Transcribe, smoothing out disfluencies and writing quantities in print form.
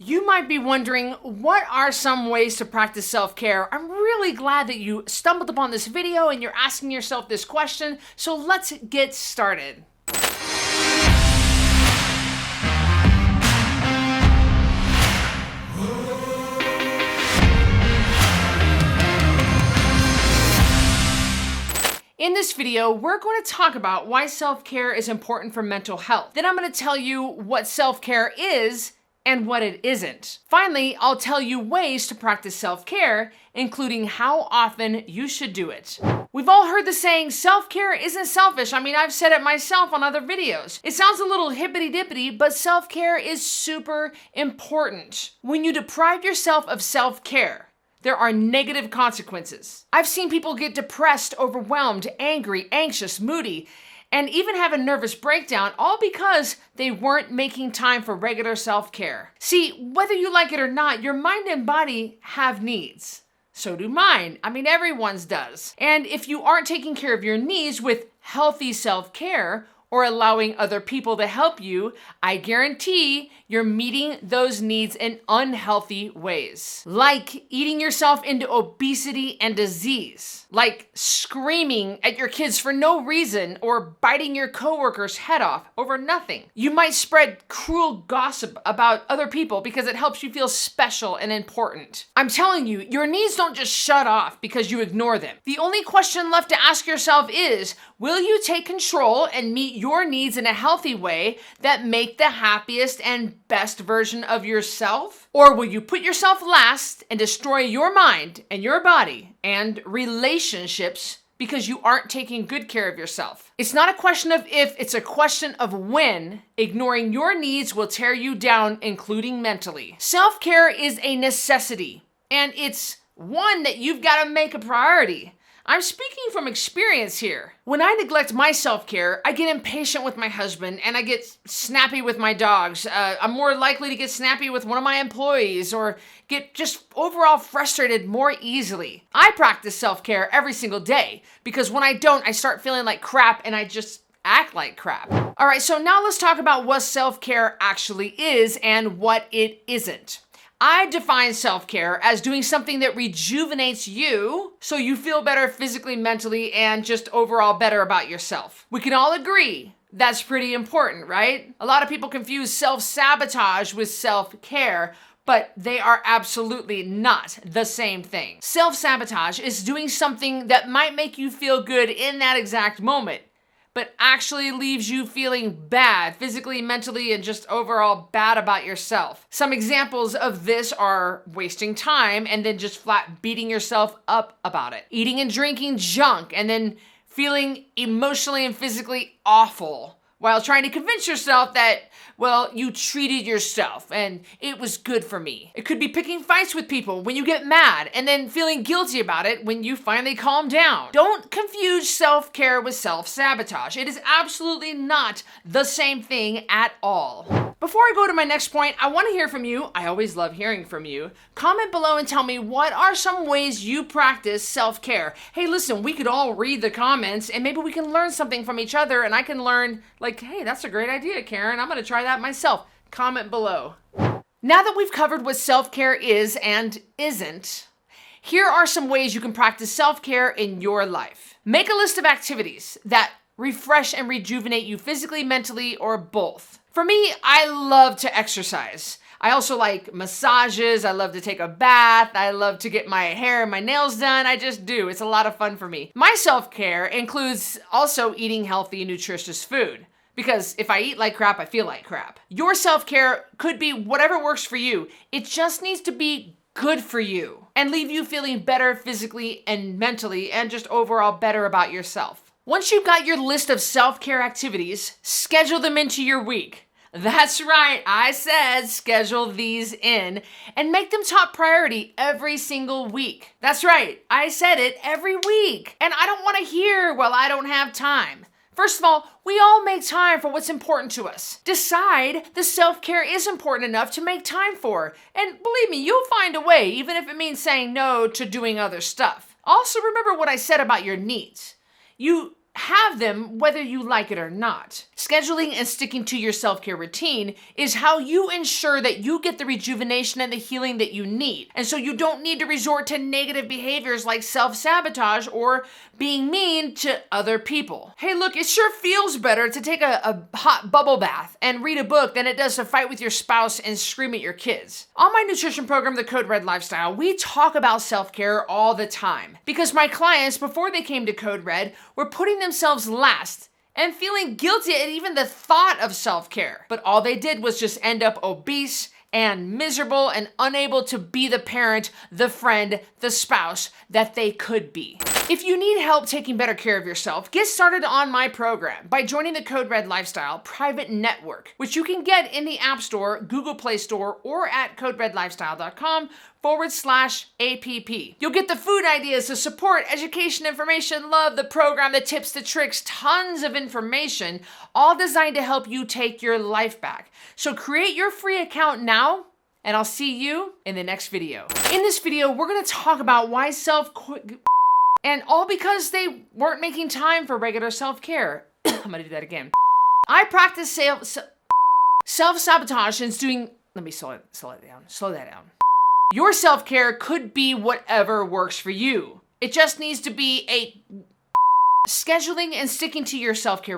You might be wondering, what are some ways to practice self-care? I'm really glad that you stumbled upon this video and you're asking yourself this question, so let's get started. In this video, we're going to talk about why self-care is important for mental health. Then I'm going to tell you what self-care is and what it isn't. Finally, I'll tell you ways to practice self-care, including how often you should do it. We've all heard the saying, self-care isn't selfish. I mean, I've said it myself on other videos. It sounds a little hippity-dippity, but self-care is super important. When you deprive yourself of self-care, there are negative consequences. I've seen people get depressed, overwhelmed, angry, anxious, moody, and even have a nervous breakdown, all because they weren't making time for regular self-care. See, whether you like it or not, your mind and body have needs. So do mine. I mean, everyone's does. And if you aren't taking care of your needs with healthy self-care, or allowing other people to help you, I guarantee you're meeting those needs in unhealthy ways. Like eating yourself into obesity and disease. Like screaming at your kids for no reason or biting your coworker's head off over nothing. You might spread cruel gossip about other people because it helps you feel special and important. I'm telling you, your needs don't just shut off because you ignore them. The only question left to ask yourself is, will you take control and meet your needs in a healthy way that make the happiest and best version of yourself? Or will you put yourself last and destroy your mind and your body and relationships because you aren't taking good care of yourself? It's not a question of if, it's a question of when. Ignoring your needs will tear you down, including mentally. Self-care is a necessity, and it's one that you've got to make a priority. I'm speaking from experience here. When I neglect my self-care, I get impatient with my husband and I get snappy with my dogs. I'm more likely to get snappy with one of my employees or get just overall frustrated more easily. I practice self-care every single day because when I don't, I start feeling like crap and I just act like crap. All right, so now let's talk about what self-care actually is and what it isn't. I define self-care as doing something that rejuvenates you so you feel better physically, mentally, and just overall better about yourself. We can all agree that's pretty important, right? A lot of people confuse self-sabotage with self-care, but they are absolutely not the same thing. Self-sabotage is doing something that might make you feel good in that exact moment, but actually leaves you feeling bad physically, mentally, and just overall bad about yourself. Some examples of this are wasting time and then just flat beating yourself up about it. Eating and drinking junk and then feeling emotionally and physically awful while trying to convince yourself that, well, you treated yourself and it was good for me. It could be picking fights with people when you get mad and then feeling guilty about it when you finally calm down. Don't confuse self-care with self-sabotage. It is absolutely not the same thing at all. Before I go to my next point, I want to hear from you. I always love hearing from you. Comment below and tell me, what are some ways you practice self-care? Hey, listen, we could all read the comments and maybe we can learn something from each other, and I can learn like, hey, that's a great idea, Karen. I'm going to try that myself. Comment below. Now that we've covered what self-care is and isn't, here are some ways you can practice self-care in your life. Make a list of activities that refresh and rejuvenate you physically, mentally, or both. For me, I love to exercise. I also like massages. I love to take a bath. I love to get my hair and my nails done. I just do. It's a lot of fun for me. My self-care includes also eating healthy, nutritious food. Because if I eat like crap, I feel like crap. Your self-care could be whatever works for you. It just needs to be good for you and leave you feeling better physically and mentally and just overall better about yourself. Once you've got your list of self-care activities, schedule them into your week. That's right, I said schedule these in and make them top priority every single week. That's right, I said it, every week. And I don't want to hear, well, I don't have time. First of all, we all make time for what's important to us. Decide the self-care is important enough to make time for. And believe me, you'll find a way, even if it means saying no to doing other stuff. Also remember what I said about your needs. You have them whether you like it or not. Scheduling and sticking to your self-care routine is how you ensure that you get the rejuvenation and the healing that you need. And so you don't need to resort to negative behaviors like self-sabotage or being mean to other people. Hey, look, it sure feels better to take a hot bubble bath and read a book than it does to fight with your spouse and scream at your kids. On my nutrition program, the Code Red Lifestyle, we talk about self-care all the time because my clients, before they came to Code Red, were putting themselves last and feeling guilty at even the thought of self-care. But all they did was just end up obese and miserable and unable to be the parent, the friend, the spouse that they could be. If you need help taking better care of yourself, get started on my program by joining the Code Red Lifestyle private network, which you can get in the App Store, Google Play Store, or at coderedlifestyle.com/app. You'll get the food ideas, the support, education, information, love, the program, the tips, the tricks, tons of information, all designed to help you take your life back. So create your free account now, and I'll see you in the next video. In this video, we're gonna talk about why and all because they weren't making time for regular self-care. I'm gonna do that again. I practice self-sabotage since doing, let me slow that down. Your self-care could be whatever works for you. It just needs to be a scheduling and sticking to your self-care